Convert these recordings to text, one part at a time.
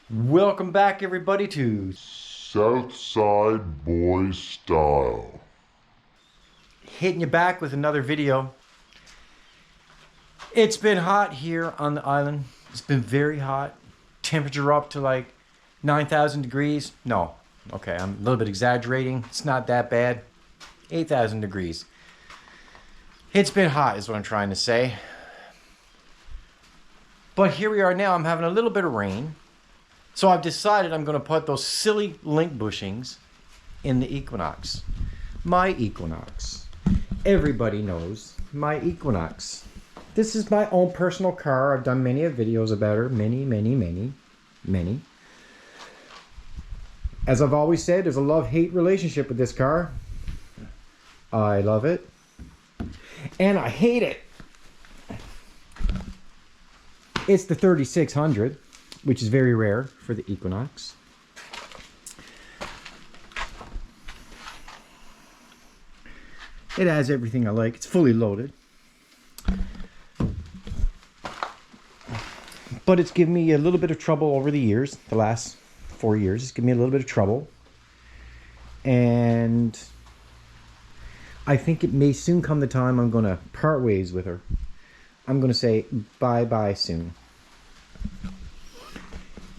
Welcome back, everybody, to Southside Boy Style. hitting you back with another video. It's been hot here on the island. It's been very hot. Temperature up to like 9,000 degrees. No, okay, I'm a little bit exaggerating. It's not that bad. 8,000 degrees. It's been hot is what I'm trying to say. But here we are now. I'm having a little bit of rain. So I've decided I'm going to put those silly link bushings in the Equinox. My Equinox. Everybody knows my Equinox. This is my own personal car. I've done many videos about her. Many. As I've always said, there's a love-hate relationship with this car. I love it. And I hate it. It's the 3600. Which is very rare for the Equinox. It has everything I like. It's fully loaded. But it's given me a little bit of trouble over the years. The last 4 years. It's given me a little bit of trouble. And I think it may soon come the time I'm going to part ways with her. I'm going to say bye-bye soon.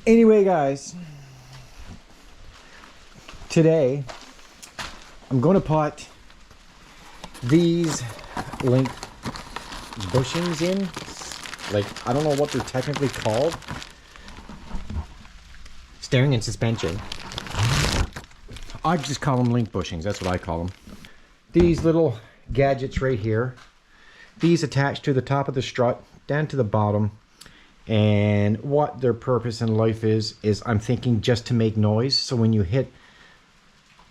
Anyway, guys, today I'm going to put these link bushings in. Like, I don't know what they're technically called. Steering and suspension. I just call them link bushings. That's what I call them. These little gadgets right here. These attach to the top of the strut, down to the bottom. And what their purpose in life is I'm thinking just to make noise. So when you hit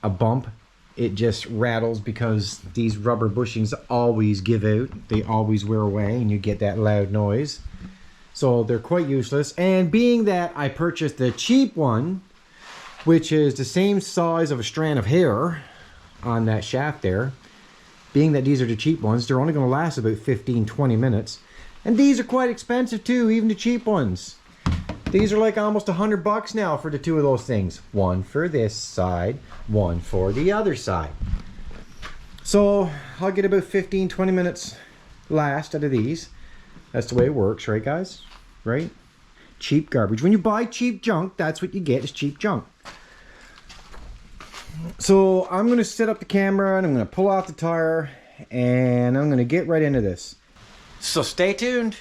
a bump, it just rattles because these rubber bushings always give out. They always wear away and you get that loud noise. So they're quite useless. And being that I purchased the cheap one, which is the same size of a strand of hair on that shaft there, being that these are the cheap ones, they're only going to last about 15-20 minutes. And these are quite expensive too, even the cheap ones. These are like almost $100 now for the two of those things. One for this side, one for the other side. So I'll get about 15-20 minutes last out of these. That's the way it works, right guys? Right? Cheap garbage. When you buy cheap junk, that's what you get, is cheap junk. So I'm going to set up the camera and I'm going to pull off the tire and I'm going to get right into this. So stay tuned.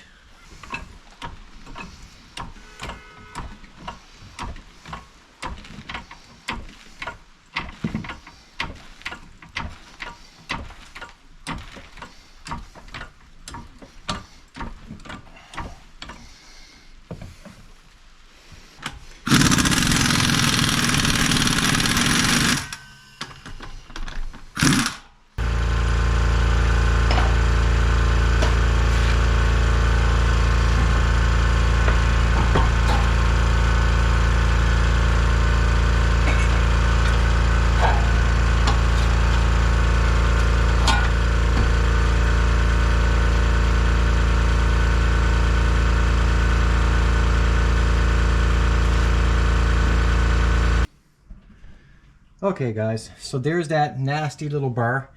Okay guys, so there's that nasty little bar.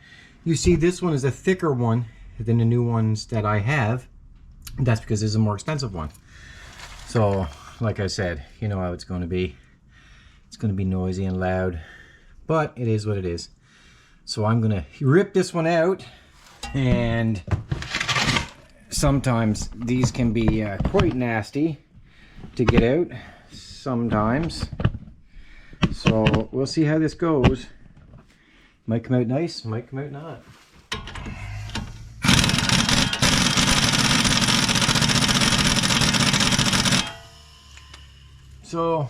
You see this one is a thicker one than the new ones that I have. That's because this is a more expensive one. So like I said, you know how it's going to be. It's going to be noisy and loud, but it is what it is. So I'm going to rip this one out, and sometimes these can be quite nasty to get out sometimes. So we'll see how this goes. Might come out nice, might come out not. So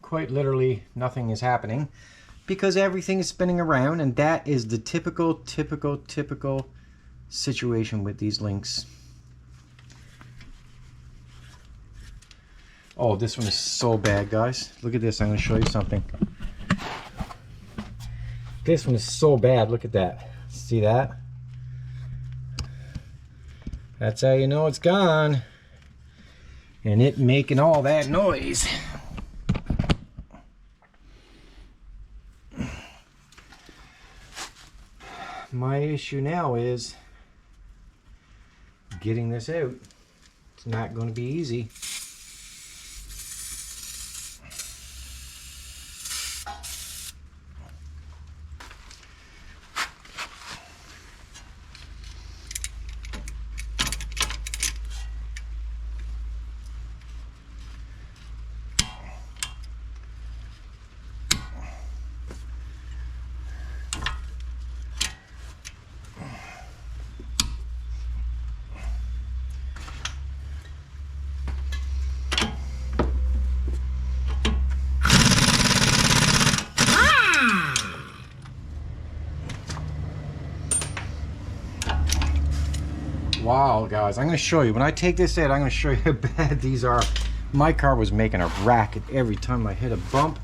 quite literally nothing is happening because everything is spinning around, and that is the typical situation with these links. Oh, this one is so bad, guys. Look at this. I'm going to show you something. This one is so bad. Look at that. See that? That's how you know it's gone. And it making all that noise. my issue now is getting this out. It's not going to be easy. Wow, guys, I'm going to show you. When I take this out, I'm going to show you how bad these are. My car was making a racket every time I hit a bump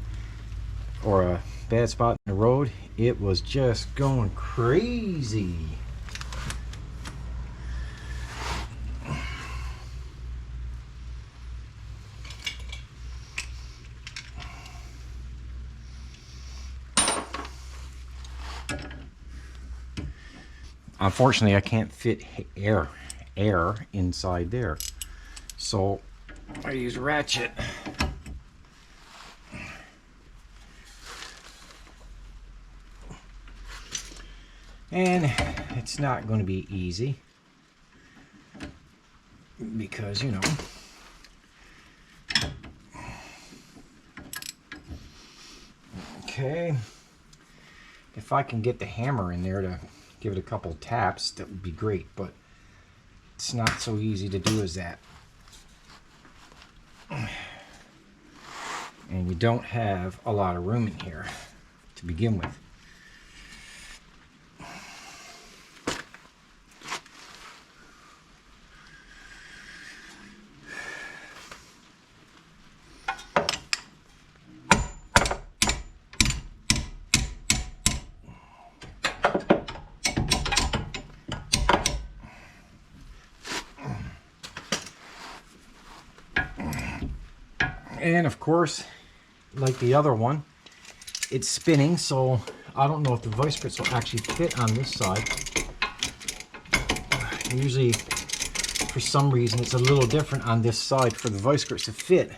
or a bad spot in the road. It was just going crazy. Unfortunately, I can't fit air inside there, so I use ratchet. And it's not going to be easy because, you know, okay, if I can get the hammer in there to give it a couple taps, that would be great, but it's not so easy to do as that. And you don't have a lot of room in here to begin with. And of course, like the other one, it's spinning, so I don't know if the vice grips will actually fit on this side. Usually, for some reason, it's a little different on this side for the vice grips to fit.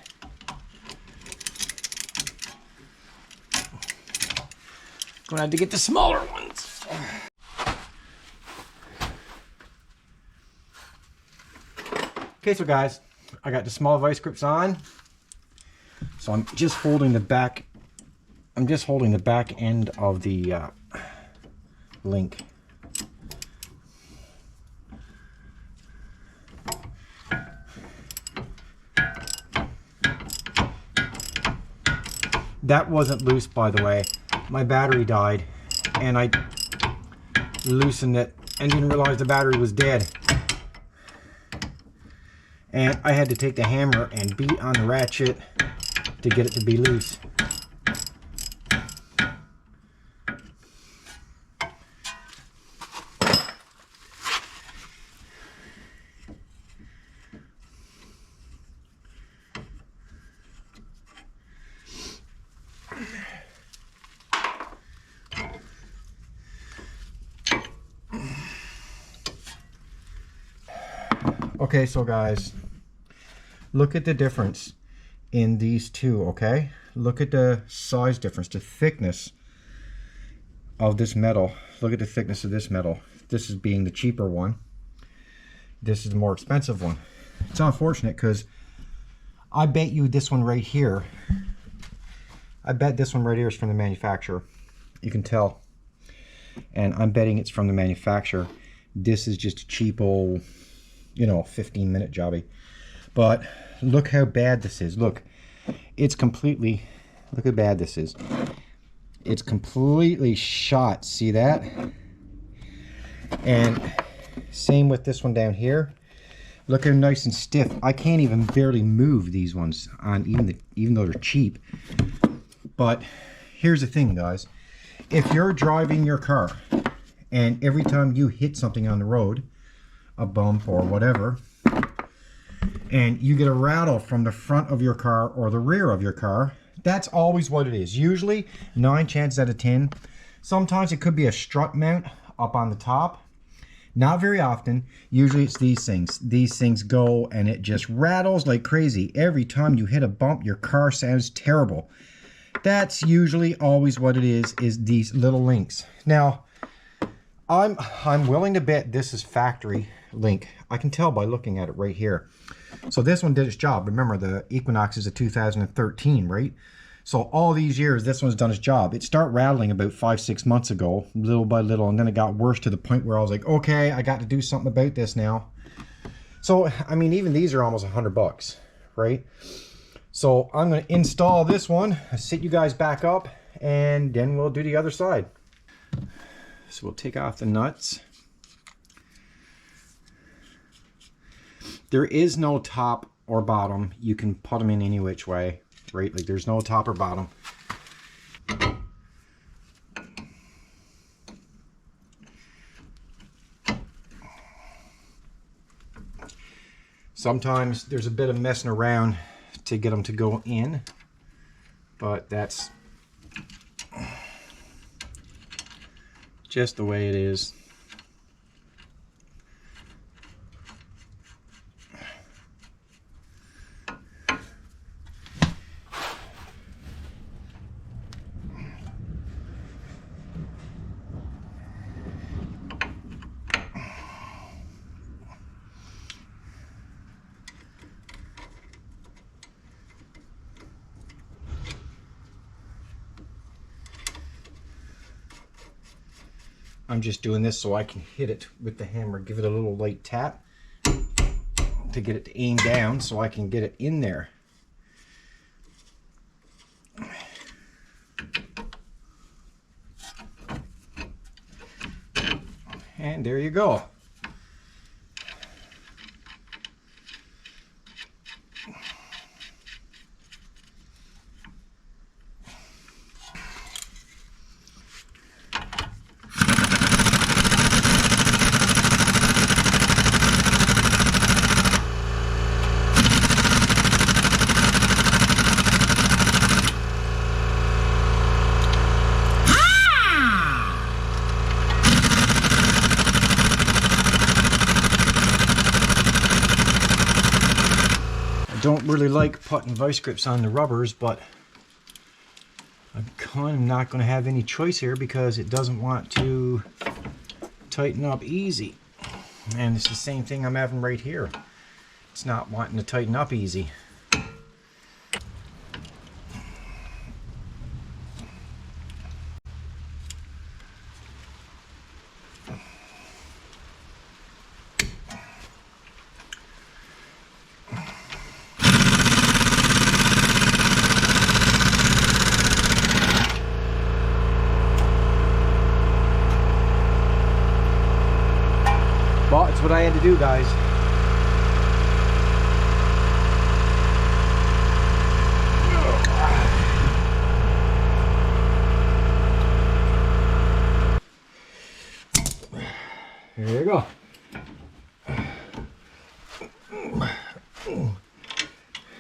Gonna have to get the smaller ones. Okay, so guys, I got the small vice grips on. So I'm just holding the back. I'm just holding the back end of the link. That wasn't loose, by the way. My battery died, and I loosened it and didn't realize the battery was dead. And I had to take the hammer and beat on the ratchet to get it to be loose. Okay, so guys, look at the difference in these two, okay? Look at the size difference, the thickness of this metal. Look at the thickness of this metal. This is being the cheaper one. This is the more expensive one. It's unfortunate because I bet you this one right here, I bet this one right here is from the manufacturer. You can tell. And I'm betting it's from the manufacturer. This is just a cheap old, you know, 15-minute jobby. But look how bad this is. Look, it's completely, look how bad this is. It's completely shot. See that? And same with this one down here. Look how nice and stiff. I can't even barely move these ones on, even though they're cheap. But here's the thing, guys. If you're driving your car and every time you hit something on the road, a bump or whatever, and you get a rattle from the front of your car or the rear of your car, that's always what it is. Usually 9 chances out of 10. Sometimes it could be a strut mount. up on the top. Not very often. Usually it's these things. These things go and it just rattles like crazy. Every time you hit a bump, your car sounds terrible. That's usually always what it is these little links. Now, I'm willing to bet this is factory link. I can tell by looking at it right here. So this one did its job. Remember, the Equinox is a 2013, right? So all these years, this one's done its job. It started rattling about 5-6 months ago, little by little, and then it got worse to the point where I was like, okay, I got to do something about this now. So, I mean, even these are almost $100, right? So I'm going to install this one, sit you guys back up, and then we'll do the other side. So we'll take off the nuts. There is no top or bottom. You can put them in any which way, right? Like there's no top or bottom. Sometimes there's a bit of messing around to get them to go in, but that's just the way it is. I'm just doing this so I can hit it with the hammer, give it a little light tap to get it to aim down so I can get it in there. And there you go. Don't really like putting vice grips on the rubbers, but I'm kind of not going to have any choice here because it doesn't want to tighten up easy. And it's the same thing I'm having right here. It's not wanting to tighten up easy. Well, it's what I had to do, guys. There you go.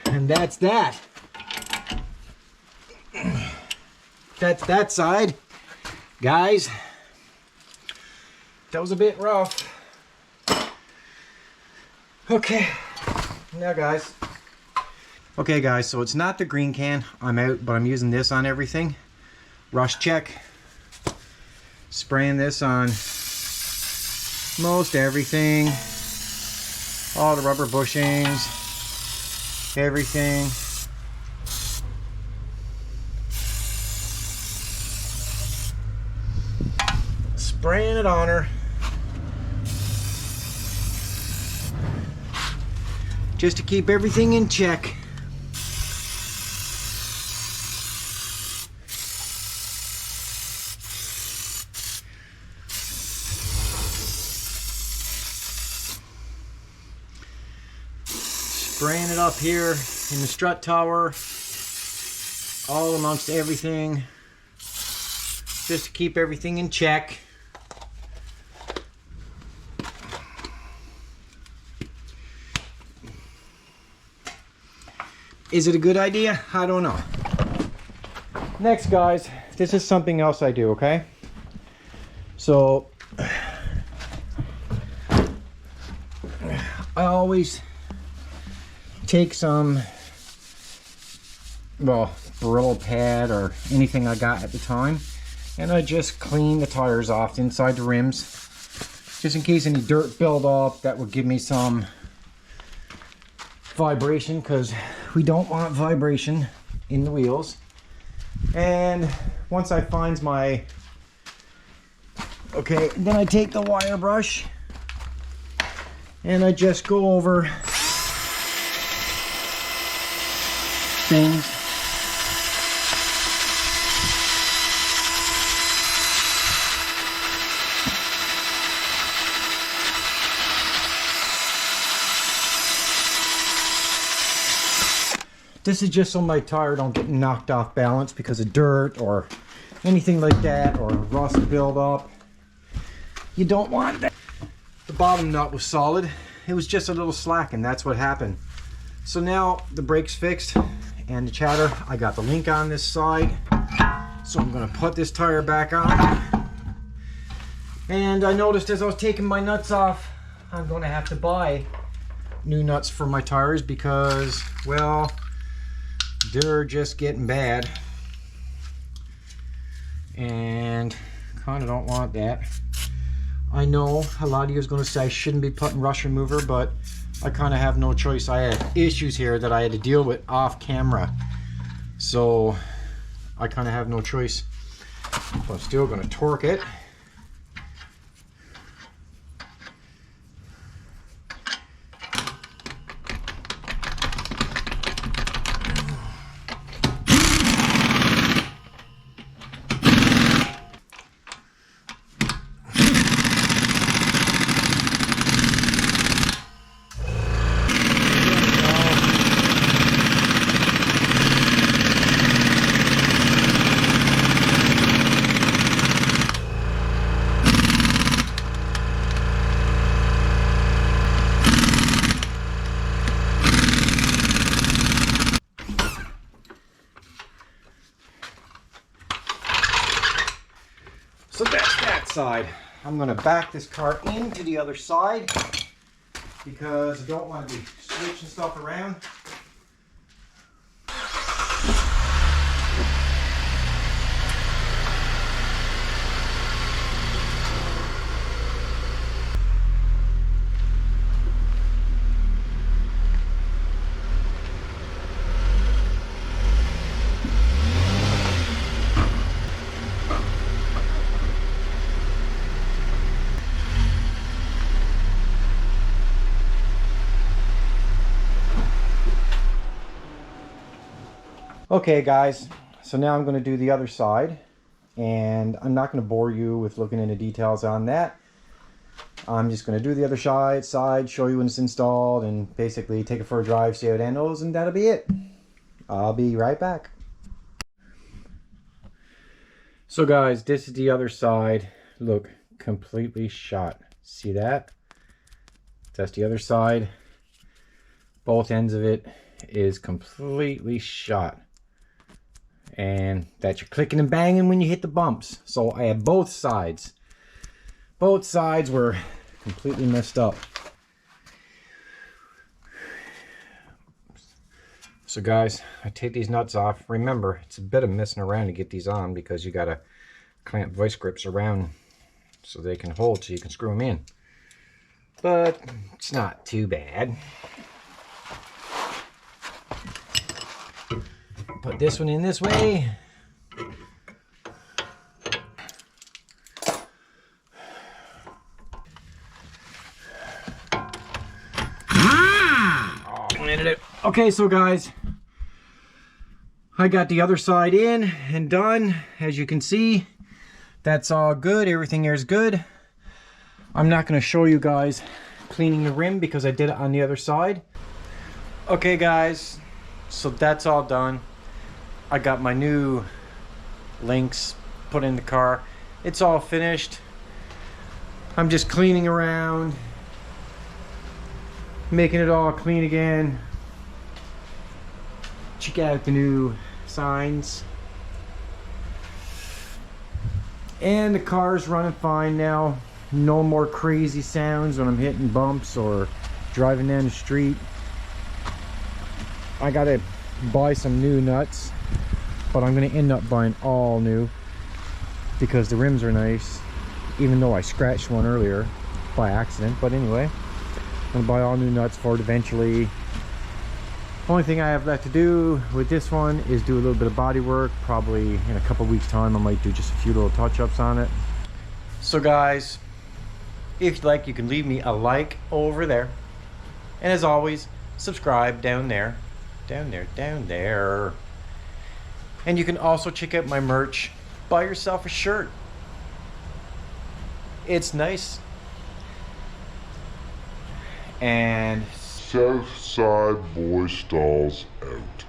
And that's that. That's that side. Guys, that was a bit rough. Okay, now guys. Okay guys, so it's not the green can. I'm out, but I'm using this on everything. Rust check. Spraying this on most everything. All the rubber bushings. Everything. Spraying it on her. Just to keep everything in check. Spraying it up here in the strut tower, all amongst everything, just to keep everything in check. Is it a good idea? I don't know. Next, guys, this is something else I do, okay? So always take some, well, Brillo pad or anything I got at the time, and I just clean the tires off inside the rims, just in case any dirt build up. That would give me some vibration, because we don't want vibration in the wheels. And once I find my, okay, then I take the wire brush and I just go over things. This is just so my tire don't get knocked off balance because of dirt or anything like that, or rust buildup. You don't want that. The bottom nut was solid. It was just a little slack, and that's what happened. So now the brake's fixed and the chatter. I got the link on this side. So I'm gonna put this tire back on. And I noticed as I was taking my nuts off, I'm gonna have to buy new nuts for my tires because, well, they're just getting bad, and kind of don't want that. I know a lot of you is going to say I shouldn't be putting rust remover, but I kind of have no choice. I had issues here that I had to deal with off camera, so I kind of have no choice. But I'm still going to torque it. So that's that side. I'm going to back this car into the other side because I don't want to be switching stuff around. Okay guys, so now I'm going to do the other side, and I'm not going to bore you with looking into details on that. I'm just going to do the other side, show you when it's installed, and basically take it for a drive, see how it handles, and that'll be it. I'll be right back. So guys, this is the other side. Look, completely shot. See that? That's the other side. Both ends of it is completely shot. And that you're clicking and banging when you hit the bumps. So I had both sides. Both sides were completely messed up. So guys, I take these nuts off. Remember, it's a bit of messing around to get these on because you gotta clamp vice grips around so they can hold so you can screw them in. But it's not too bad. Put this one in this way. Oh, landed it. Okay, so guys, I got the other side in and done. As you can see, that's all good. Everything here is good. I'm not going to show you guys cleaning the rim because I did it on the other side. Okay guys, so that's all done. I got my new links put in the car. It's all finished. I'm just cleaning around, making it all clean again. Check out the new signs. And the car's running fine now. No more crazy sounds when I'm hitting bumps or driving down the street. I gotta buy some new nuts, but I'm gonna end up buying all new because the rims are nice, even though I scratched one earlier by accident. But anyway, I'm gonna buy all new nuts for it eventually. Only thing I have left to do with this one is do a little bit of body work. Probably in a couple weeks time I might do just a few little touch-ups on it. So guys, if you'd like, you can leave me a like over there, and as always, subscribe down there, down there. And you can also check out my merch. Buy yourself a shirt. It's nice. And Southside Boy Styles out.